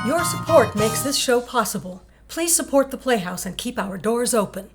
Your support makes this show possible. Please support the Playhouse and keep our doors open.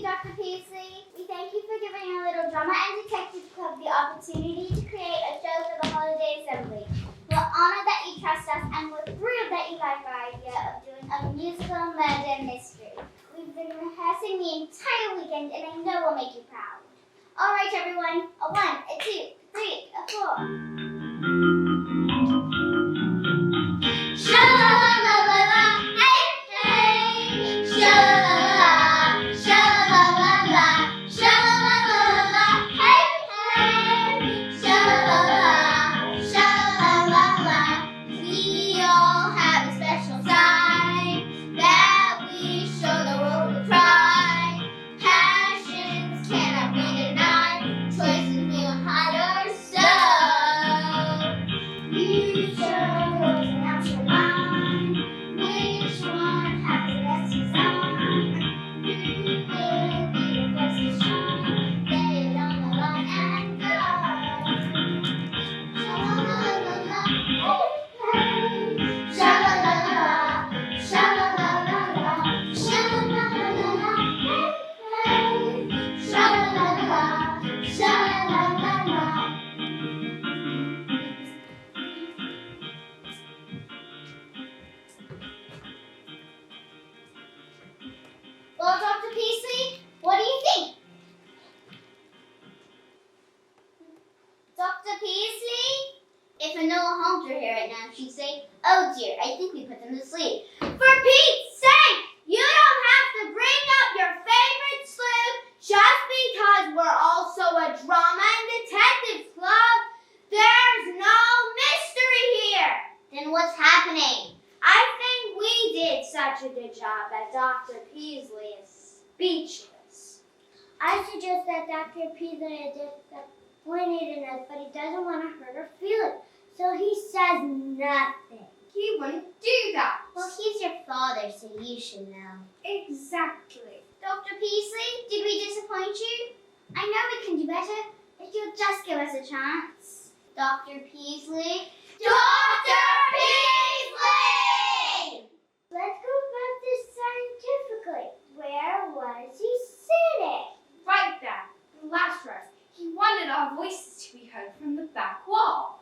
Dr. Peasley. We thank you for giving our little drama and detective club the opportunity to create a show for the holiday assembly. We're honored that you trust us, and we're thrilled that you like our idea of doing a musical murder mystery. We've been rehearsing the entire weekend, and I know we'll make you proud. All right, everyone. A 1, a 2, 3, a 4. Sha-la-la-la-la-la, hey, hey, sha-la-la-la. Well, Dr. Peasley, what do you think? Dr. Peasley? If Enola Holmes were here right now, she'd say, oh dear, I think we put them to sleep. For Pete's sake, you don't have to bring up your favorite sleuth just because we're also a drama and detective club. There's no mystery here. Then what's happening? I think we did such a good job that Dr. Peasley is speechless. I suggest that Dr. Peasley is disappointed in us, but he doesn't want to hurt her feelings, so he says nothing. He wouldn't do that. Well, he's your father, so you should know. Exactly. Dr. Peasley, did we disappoint you? I know we can do better, if you'll just give us a chance. Dr. Peasley? Dr. Peasley! Let's go about this scientifically. Where was he sitting? Right there, the last row. He wanted our voices to be heard from the back wall.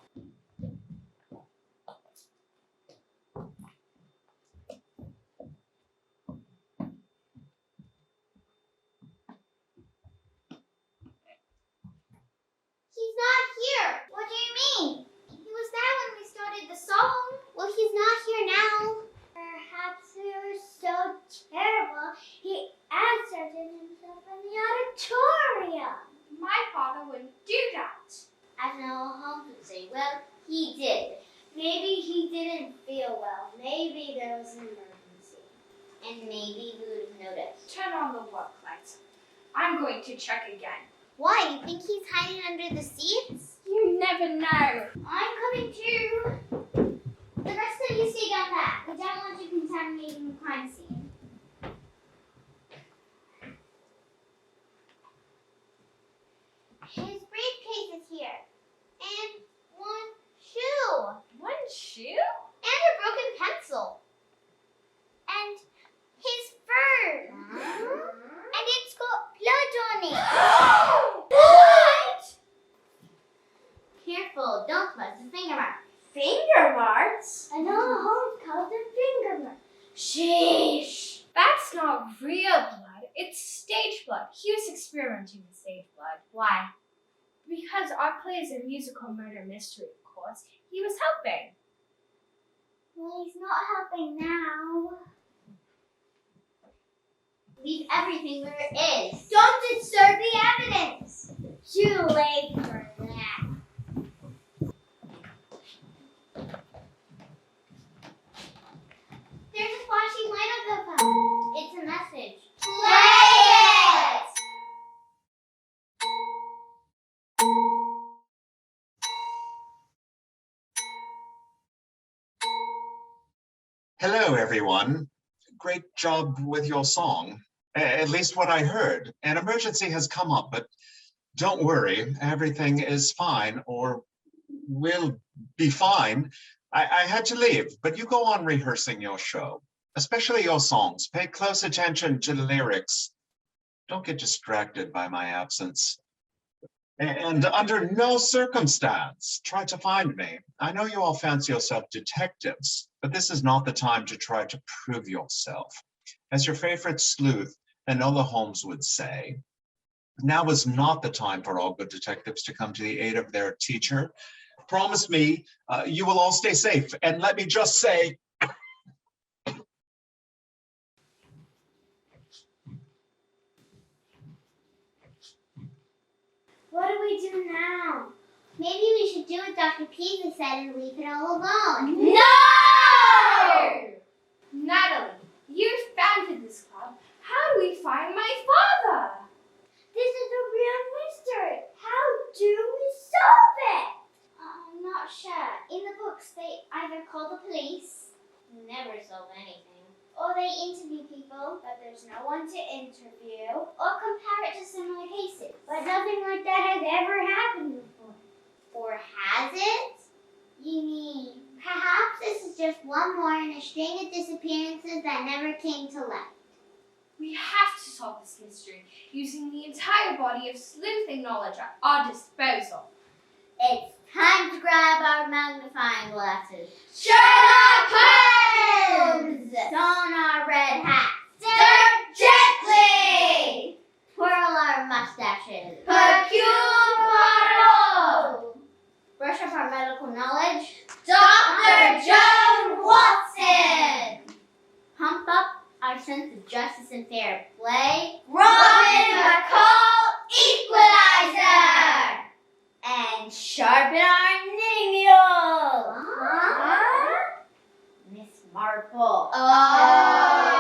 He's not here. What do you mean? He was there when we started the song. Well, he's not here now. Perhaps we were so terrible, he answered himself in the auditorium. My father wouldn't do that. As Noah Holmes would say, well, he did. Maybe he didn't feel well. Maybe there was an emergency. And maybe we would have noticed. Turn on the work lights. I'm going to check again. Why? You think he's hiding under the seats? You never know. I'm coming too. The rest of you stay down back. We don't want you contaminating the crime scene. His briefcase is here. And one shoe. One shoe? And a broken pencil. And his fur. And it's got blood on it. What? Careful, don't touch the finger mark. Finger marks? I know Holmes calls them finger marks. Sheesh. blood. He was experimenting with stage blood. Why? Because our play is a musical murder mystery, of course. He was helping. Well, he's not helping now. Leave everything where it is. Don't disturb the evidence. Too late for that. There's a flashing light on the phone. It's a message. Play it! Hello, everyone. Great job with your song. At least what I heard. An emergency has come up, but don't worry, everything is fine, or will be fine. I had to leave, but you go on rehearsing your show, especially your songs. Pay close attention to the lyrics. Don't get distracted by my absence. And under no circumstance, try to find me. I know you all fancy yourself detectives, but this is not the time to try to prove yourself. As your favorite sleuth, Enola Holmes would say, now is not the time for all good detectives to come to the aid of their teacher. Promise me you will all stay safe. And let me just say, What do we do now? Maybe we should do what Dr. Peasley said and leave it all alone. No! Natalie, you founded this club. How do we find my father? This is a real mystery. How do we solve it? I'm not sure. In the books, they either call the police, never solve anything, or they interview people, but there's no one to interview, or compare it to similar cases. But nothing like that has ever happened before. Or has it? You mean, perhaps this is just one more in a string of disappearances that never came to light. We have to solve this mystery using the entire body of sleuthing knowledge at our disposal. It's time to grab our magnifying glasses. Sherlock Holmes! Don our red hats. Stir gently! Twirl our mustaches. Hercule Poirot! Brush up our medical knowledge. Dr. Joan Watson! Pump up our sense of justice and fair play. Robin McCall Equalizer! And sharpen our knitting needles. Miss Marple. Oh.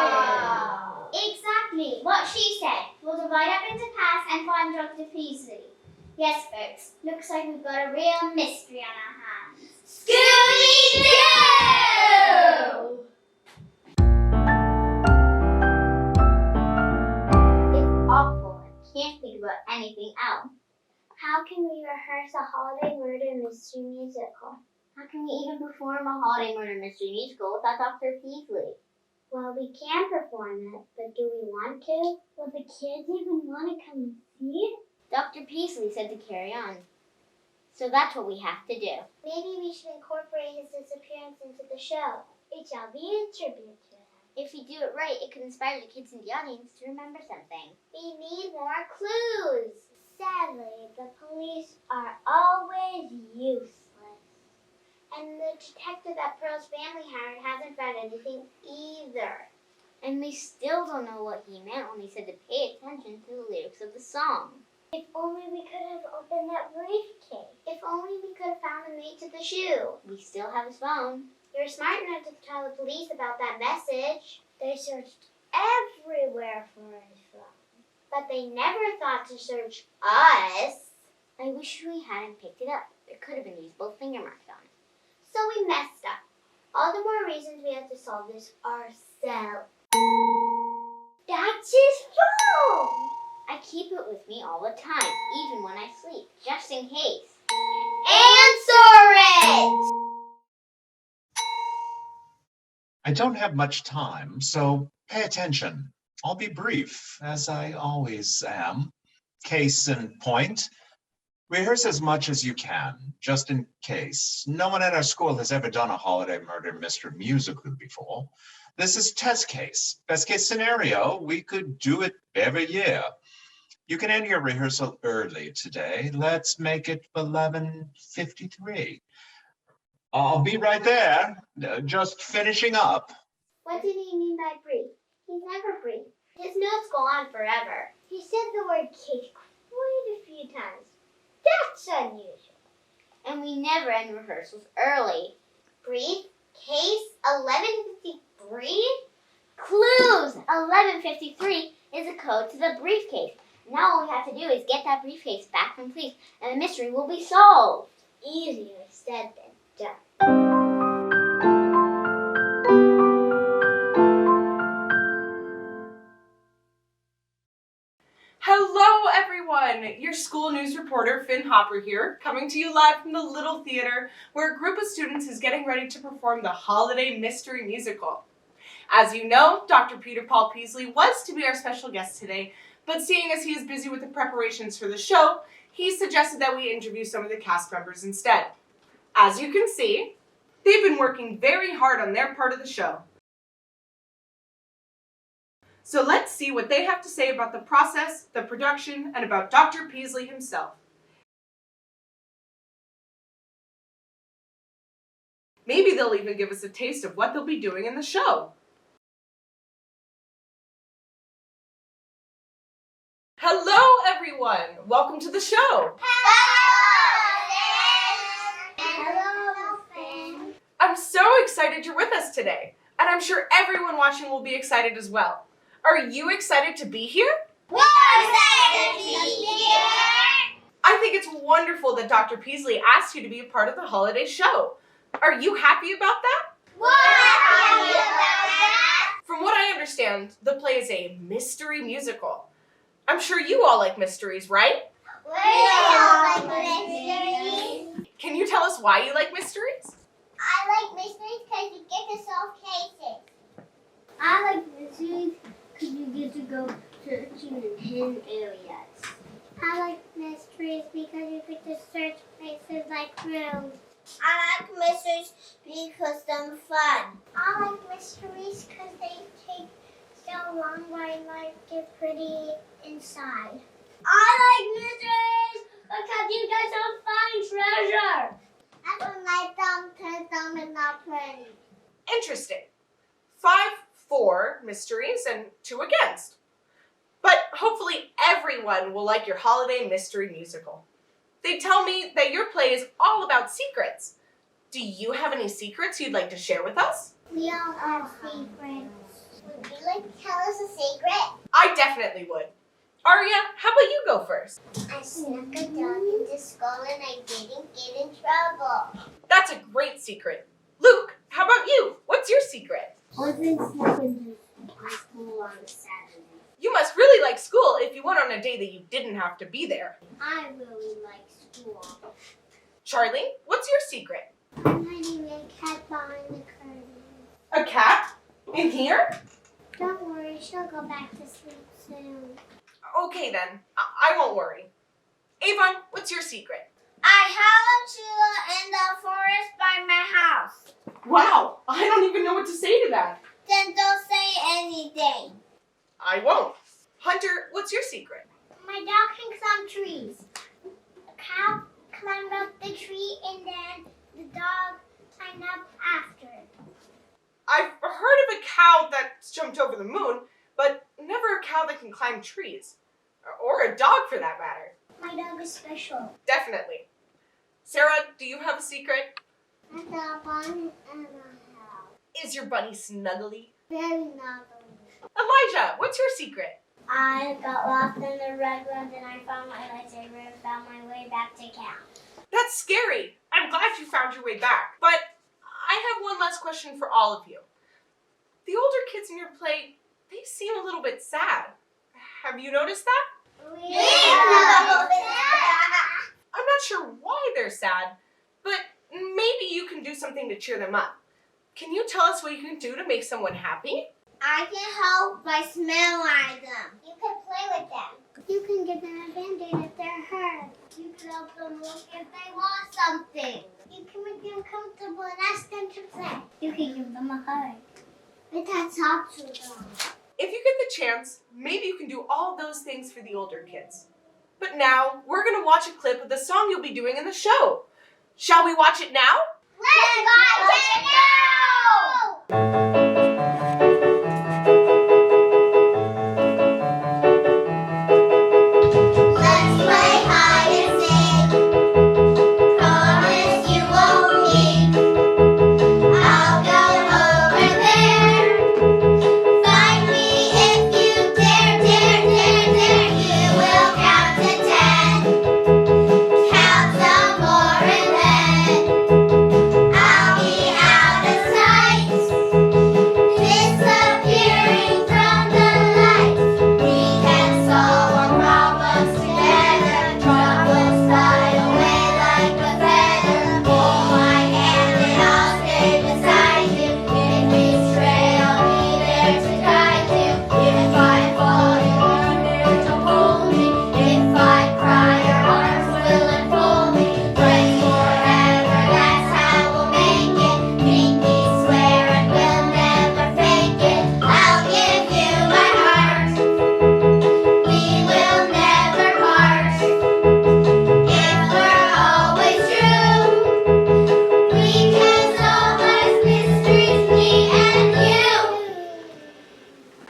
Exactly what she said. We'll divide up into paths and find Dr. Peasley. Yes, folks. Looks like we've got a real mystery on our hands. Scooby-Doo! It's awful. I can't think about anything else. How can we rehearse a holiday murder mystery musical? How can we even perform a holiday murder mystery musical without Dr. Peasley? Well, we can perform it, but do we want to? Will the kids even want to come and see it? Dr. Peasley said to carry on. So that's what we have to do. Maybe we should incorporate his disappearance into the show. It shall be a tribute to him. If we do it right, it could inspire the kids in the audience to remember something. We need more clues. Sadly, the police are always useless. And the detective that Pearl's family hired hasn't found anything either. And we still don't know what he meant when he said to pay attention to the lyrics of the song. If only we could have opened that briefcase. If only we could have found the mate to the shoe. We still have his phone. You're smart enough to tell the police about that message. They searched everywhere for his phone. But they never thought to search us. I wish we hadn't picked it up. There could have been usable finger marks on it. So we messed up. All the more reasons we have to solve this ourselves. That's his phone! I keep it with me all the time, even when I sleep, just in case. Answer it! I don't have much time, so pay attention. I'll be brief, as I always am. Case in point, rehearse as much as you can, just in case. No one at our school has ever done a holiday murder mystery musical before. This is test case. Best case scenario, we could do it every year. You can end your rehearsal early today. Let's make it 11:53. I'll be right there, just finishing up. What did he mean by brief? He's never brief. His notes go on forever. He said the word case quite a few times. That's unusual. And we never end rehearsals early. Brief, case, 11:53? Clues! 11:53 is a code to the briefcase. Now all we have to do is get that briefcase back from police, and the mystery will be solved. Easier said than done. Hello everyone! Your school news reporter Finn Hopper here, coming to you live from the Little Theater, where a group of students is getting ready to perform the Holiday Mystery Musical. As you know, Dr. Paul Peasley was to be our special guest today, but seeing as he is busy with the preparations for the show, he suggested that we interview some of the cast members instead. As you can see, they've been working very hard on their part of the show. So let's see what they have to say about the process, the production, and about Dr. Peasley himself. Maybe they'll even give us a taste of what they'll be doing in the show. Hello everyone! Welcome to the show! Hello, Finn. I'm so excited you're with us today, and I'm sure everyone watching will be excited as well. Are you excited to be here? We're excited to be here. I think it's wonderful that Dr. Peasley asked you to be a part of the holiday show. Are you happy about that? We're happy about that. From what I understand, the play is a mystery musical. I'm sure you all like mysteries, right? We all like mysteries. Can you tell us why you like mysteries? I like mysteries because you get to solve cases. I like mysteries because you get to go searching in hidden areas. I like mysteries because you get to search places like rooms. I like mysteries because they're fun. I like mysteries because they take so long, but I like it pretty inside. I like mysteries because you get to find treasure. I don't like them because them is not pretty. Interesting. 5 for mysteries and 2 against. But hopefully everyone will like your holiday mystery musical. They tell me that your play is all about secrets. Do you have any secrets you'd like to share with us? We all have secrets. Would you like to tell us a secret? I definitely would. Arya, how about you go first? I snuck a dog into school and I didn't get in trouble. That's a great secret. Luke, how about you? What's your secret? I didn't snuck into school on Saturday. You must really like school if you went on a day that you didn't have to be there. I really like school. Charlie, what's your secret? I'm hiding a cat behind the curtain. A cat? In here? Don't worry, she'll go back to sleep soon. Okay then, I won't worry. Avon, what's your secret? I have a chula in the forest by my house. Wow, I don't even know what to say to that. Then don't say anything. I won't. Hunter, what's your secret? My dog can climb trees. A cow climbed up the tree and then the dog climbed up after it. I've heard of a cow that's jumped over the moon, but never a cow that can climb trees. Or a dog for that matter. My dog is special. Definitely. Sarah, do you have a secret? I got a bunny and a house. Is your bunny snuggly? Very nuggly. Elijah, what's your secret? I got lost in the red road and I found my lightsaber and found my way back to camp. That's scary. I'm glad you found your way back. But I have one last question for all of you. The older kids in your play, they seem a little bit sad. Have you noticed that? We know that. I'm not sure why they're sad, but maybe you can do something to cheer them up. Can you tell us what you can do to make someone happy? I can help by smelling them. You can play with them. You can give them a band-aid if they're hurt. You can help them look if they want something. You can make them comfortable and ask them to play. You can give them a hug. But that's optional. If you get the chance, maybe you can do all those things for the older kids. But now, we're going to watch a clip of the song you'll be doing in the show. Shall we watch it now? Let's watch it now! Let's play hide and seek. Promise you won't leave. I'll go over there. Find me if you dare, dare, dare, dare. You will count to 10. Count some more and then I'll be out of sight. Disappearing from the light. We can solve our problems together. Troubles fly away like a feather. Hold my hand and I'll stay beside you. If we stray, I'll be there to guide you. If I fall, you're there to hold me. If I cry, your arms will enfold me. Friends forever, that's how we'll make it. Pinky swear and we'll never fake it. I'll give you my heart. We will never part. If we're always true, we can solve life's mysteries, me and you.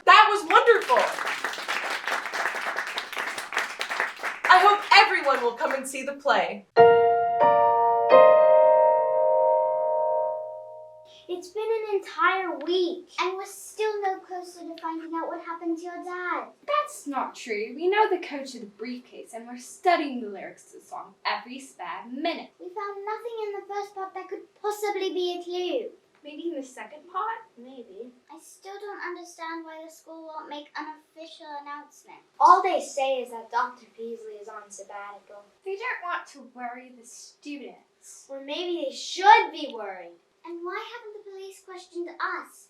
That was wonderful! I hope everyone will come and see the play. It's been an entire week, and we're still no closer to finding out what happened to your dad. That's not true. We know the code to the briefcase and we're studying the lyrics to the song every spare minute. We found nothing in the first part that could possibly be a clue. Maybe in the second part? Maybe. I still don't understand why the school won't make an official announcement. All they say is that Dr. Peasley is on sabbatical. They don't want to worry the students. Or maybe they should be worried. And why haven't the police questioned us?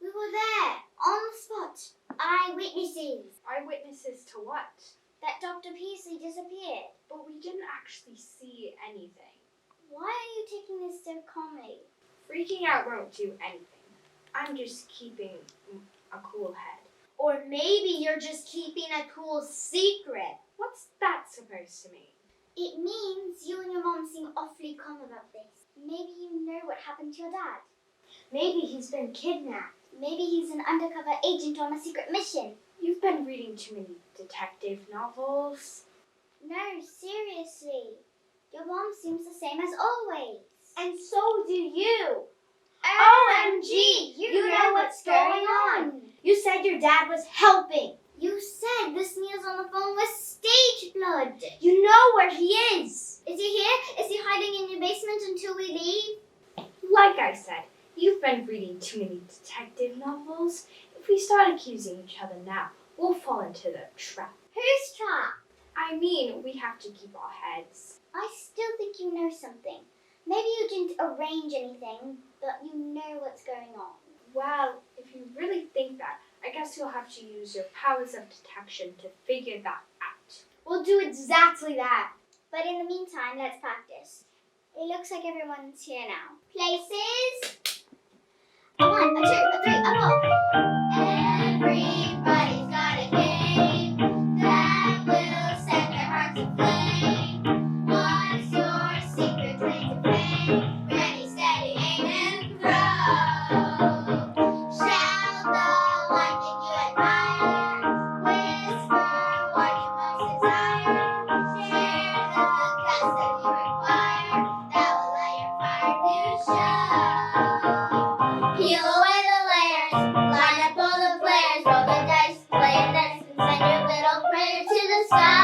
We were there, on the spot. Eyewitnesses. Eyewitnesses to what? That Dr. Peasley disappeared. But we didn't actually see anything. Why are you taking this so calmly? Freaking out won't do anything. I'm just keeping a cool head. Or maybe you're just keeping a cool secret. What's that supposed to mean? It means you and your mom seem awfully calm about this. Maybe you know what happened to your dad. Maybe he's been kidnapped. Maybe he's an undercover agent on a secret mission. You've been reading too many detective novels. No, seriously. Your mom seems the same as always. And so do you. OMG, You know what's going on. You said your dad was helping. You said the smears on the phone were stage blood. You know where he is. Is he here? Is he hiding in your basement until we leave? Like I said, you've been reading too many detective novels. If we start accusing each other now, we'll fall into the trap. Whose trap? I mean, we have to keep our heads. I still think you know something. Maybe you didn't arrange anything, but you know what's going on. Well, if you really think that, I guess you'll have to use your powers of detection to figure that out. We'll do exactly that. But in the meantime, let's practice. It looks like everyone's here now. Places. A 1, a 2, a 3, a 4. Everybody's got a game that will set their hearts aflame. What's your secret claim to fame? Ready, steady, aim, and throw. Shout the one thing you admire. Whisper what you most desire. Share the cast that you require. That will light your fire to show. Peel away the layers. Line up all the players. Roll the dice, play a dice, and send your little prayer to the sky.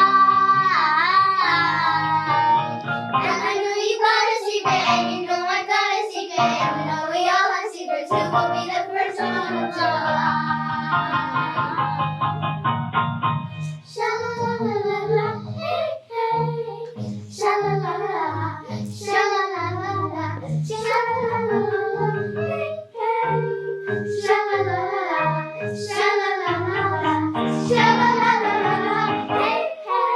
And I know you got a secret, and you know I got a secret, and we know we all have secrets. Who will be the first one to tell? Sha-la-la-la-la, hey, hey. Sha-la-la-la, sha-la-la-la-la, sha-la-la-la-la, hey, hey. Sha-la-la-la, sha-la-la-la-la, sha-la-la-la-la, hey, hey.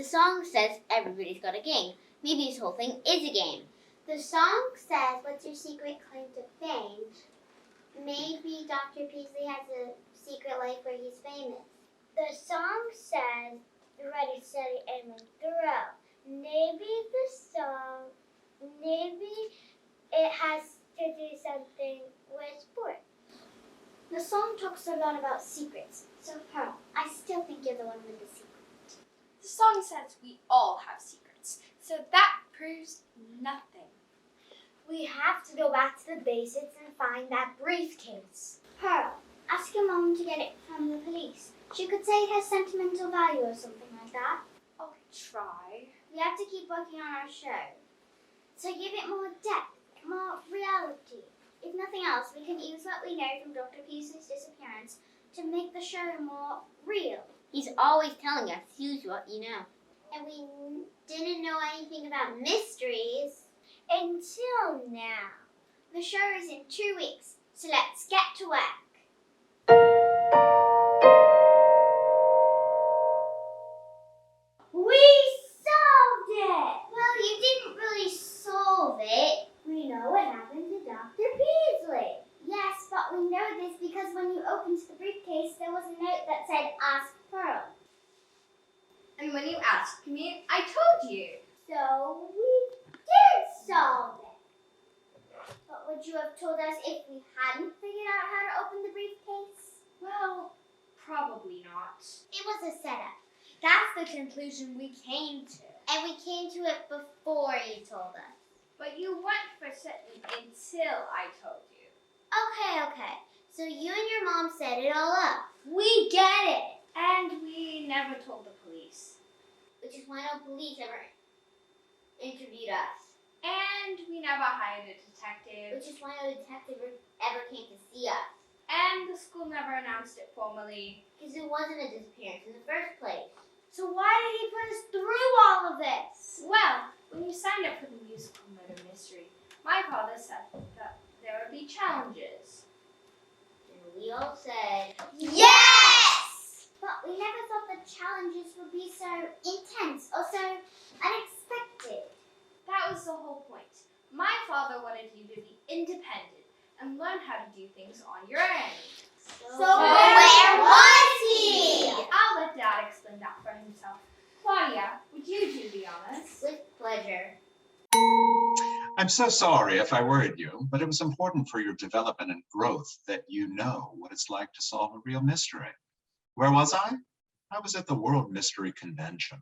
The song says everybody's got a game. Maybe this whole thing is a game. The song says, what's your secret claim to fame? Maybe Dr. Peasley has a secret life where he's famous. The song says, ready, steady, aim, and throw. Maybe it has to do something with sports. The song talks a lot about secrets. So, Pearl, I still think you're the one with the secret. The song says we all have secrets, so that proves nothing. We have to go back to the basics and find that briefcase. Pearl, ask your mom to get it from the police. She could say it has sentimental value or something like that. I'll try. We have to keep working on our show. So give it more depth, more reality. If nothing else, we can use what we know from Dr. Peasley's disappearance to make the show more real. He's always telling us, use what you know. And we didn't know anything about mysteries until now. The show is in 2 weeks, so let's get to work. We solved it! Well, you didn't really solve it. We know what happened to Dr. Peasley. Yes, but we know this because when you opened the briefcase, there was a note that said, Ask Pearl. And when you asked me, I told you. So we did solve it. But would you have told us if we hadn't figured out how to open the briefcase? Well, probably not. It was a setup. That's the conclusion we came to. And we came to it before you told us. But you weren't for certain until I told you. Okay. So you and your mom set it all up. We get it. And we never told the police. Which is why no police ever interviewed us. And we never hired a detective. Which is why no detective ever came to see us. And the school never announced it formally. Because it wasn't a disappearance in the first place. So why did he put us through all of this? Well, when you signed up for the musical murder mystery, my father said that there would be challenges. And we all said, Yes! But we never thought the challenges would be so intense or so unexpected. That was the whole point. My father wanted you to be independent and learn how to do things on your own. So where was he? I'll let Dad explain that for himself. Claudia, would you do the honors? with pleasure. I'm so sorry if I worried you, but it was important for your development and growth that you know what it's like to solve a real mystery. Where was I? I was at the World Mystery Convention.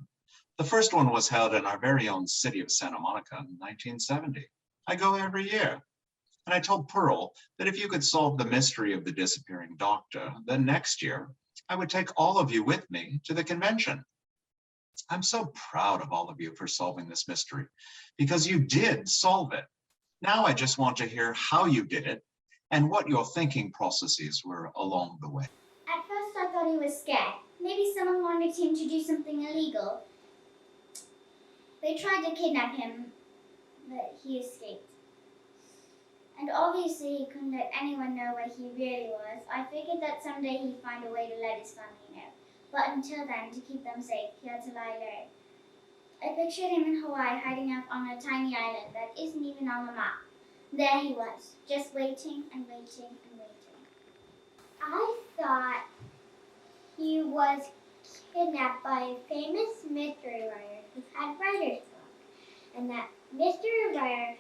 The first one was held in our very own city of Santa Monica in 1970. I go every year. And I told Pearl that if you could solve the mystery of the disappearing doctor, then next year I would take all of you with me to the convention. I'm so proud of all of you for solving this mystery because you did solve it. Now I just want to hear how you did it and what your thinking processes were along the way. At first I thought he was scared. Maybe someone wanted him to do something illegal. They tried to kidnap him, but he escaped. And obviously he couldn't let anyone know where he really was. I figured that someday he'd find a way to let his family know. But until then, to keep them safe, he had to lie low. I pictured him in Hawaii hiding out on a tiny island that isn't even on the map. There he was, just waiting and waiting and waiting. I thought he was kidnapped by a famous mystery writer who had writer's block. And that mystery writer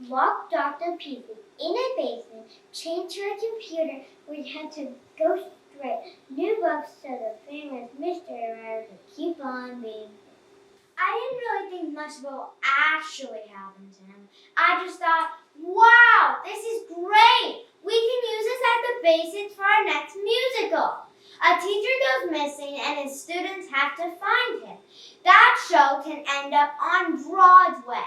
locked Dr. Peasley in a basement, chained to a computer where he had to go write new books so the famous mystery writer could keep on being famous. I didn't really think much about what actually happened to him. I just thought, wow, this is great. We can use this as the basis for our next musical. A teacher goes missing and his students have to find him. That show can end up on Broadway.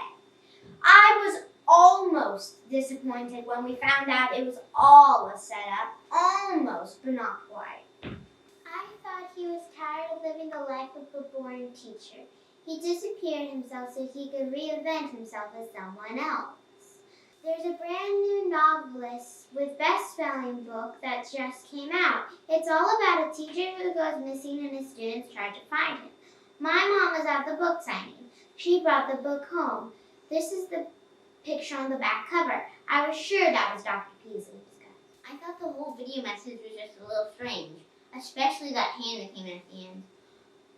I was almost disappointed when we found out it was all a setup. Almost, but not quite. I thought he was tired of living the life of a boring teacher. He disappeared himself so he could reinvent himself as someone else. There's a brand new novelist with best-selling book that just came out. It's all about a teacher who goes missing and his students try to find him. My mom was at the book signing. She brought the book home. This is the picture on the back cover. I was sure that was Dr. Peasley's gun. I thought the whole video message was just a little strange, especially that hand that came in at the end.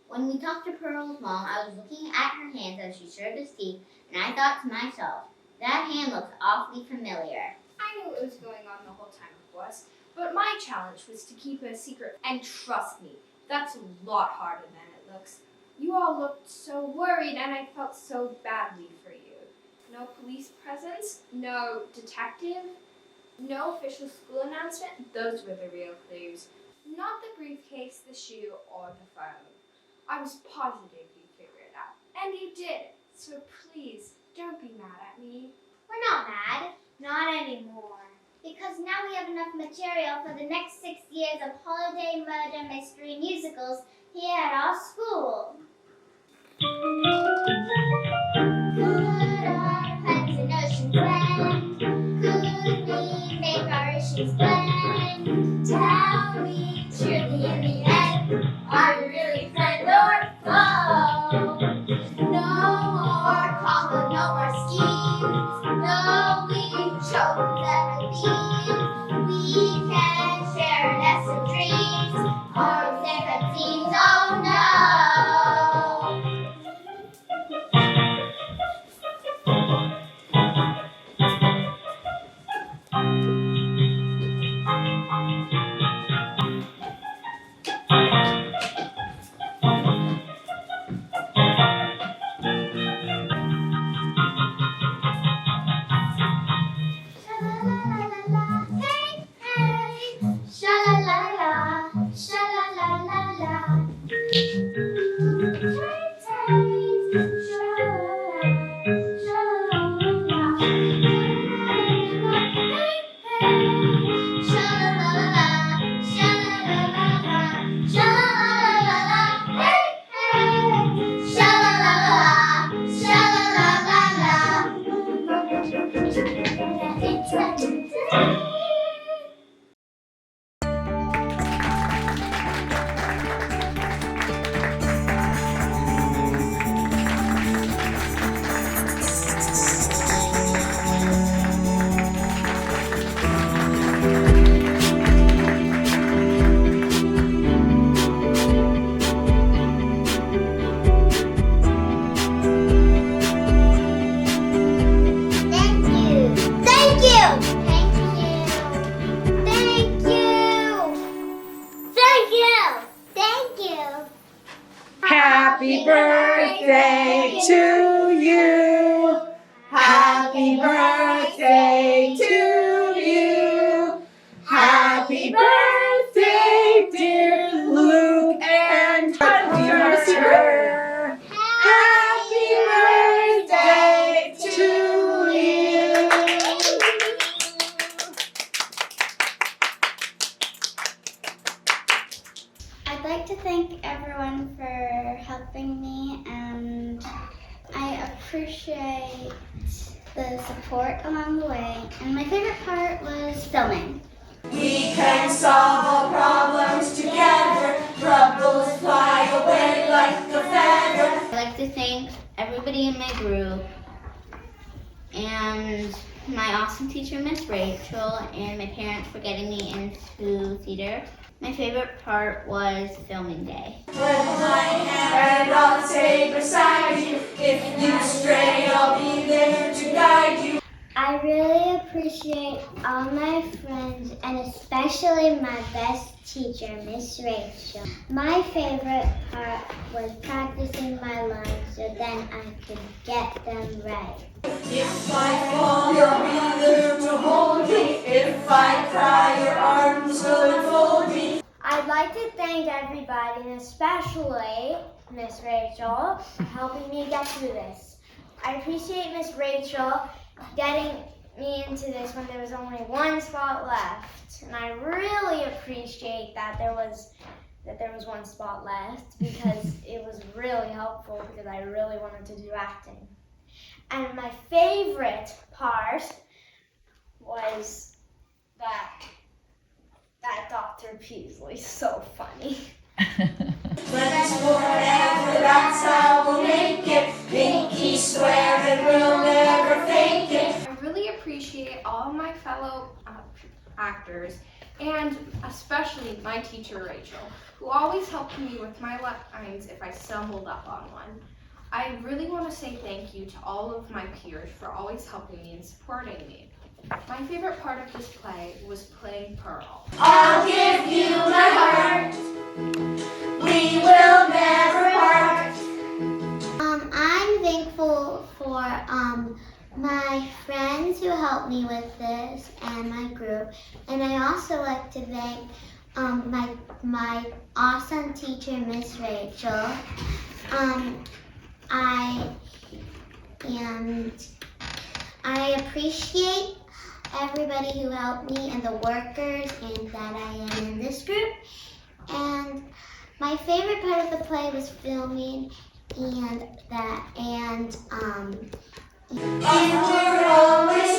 When we talked to Pearl's mom, I was looking at her hands as she served us tea, and I thought to myself, that hand looks awfully familiar. I knew what was going on the whole time, of course, but my challenge was to keep it a secret. And trust me, that's a lot harder than it looks. You all looked so worried, and I felt so badly for you. No police presence, no detective, no official school announcement. Those were the real clues. Not the briefcase, the shoe, or the phone. I was positive you'd figure it out. And you did. So please, don't be mad at me. We're not mad. Not anymore. Because now we have enough material for the next 6 years of holiday murder mystery musicals here at our school. Could our plans and notions blend? Could we make our issues blend? Tell me truly in the end, are you really friend or foe? No more combo, no more schemes. No, we chose every theme. We can share a nest of dreams. Our different teams, oh no. Happy birthday to you. Happy birthday to you. Happy birthday, dear Luke and Hunter. Happy birthday to you. I'd like to thank everyone for helping me, and I appreciate the support along the way. And my favorite part was filming. We can solve all problems together. Troubles fly away like a feather. I'd like to thank everybody in my group and my awesome teacher, Miss Rachel, and my parents for getting me into theater. My favorite part was filming day. With my hand I'll stay beside you. If you stray, I'll be there to guide you. I really appreciate all my friends and especially my best teacher, Miss Rachel. My favorite part was practicing my lines so then I could get them right. If I fall, you'll be there to hold me. If I cry, your arms will enfold me. I'd like to thank everybody and especially Miss Rachel for helping me get through this. I appreciate Miss Rachel getting me into this when there was only one spot left, and I really appreciate that there was one spot left because it was really helpful because I really wanted to do acting. And my favorite part was that Dr. Peasley's so funny. Friends forever, that's fellow actors, and especially my teacher Rachel, who always helped me with my lines if I stumbled up on one. I really want to say thank you to all of my peers for always helping me and supporting me. My favorite part of this play was playing Pearl. I'll give you my heart. We will never part. I'm thankful for my friends who helped me with this and my group. And I also like to thank my awesome teacher, Miss Rachel. I appreciate everybody who helped me and the workers and that I am in this group. And my favorite part of the play was filming and And we're always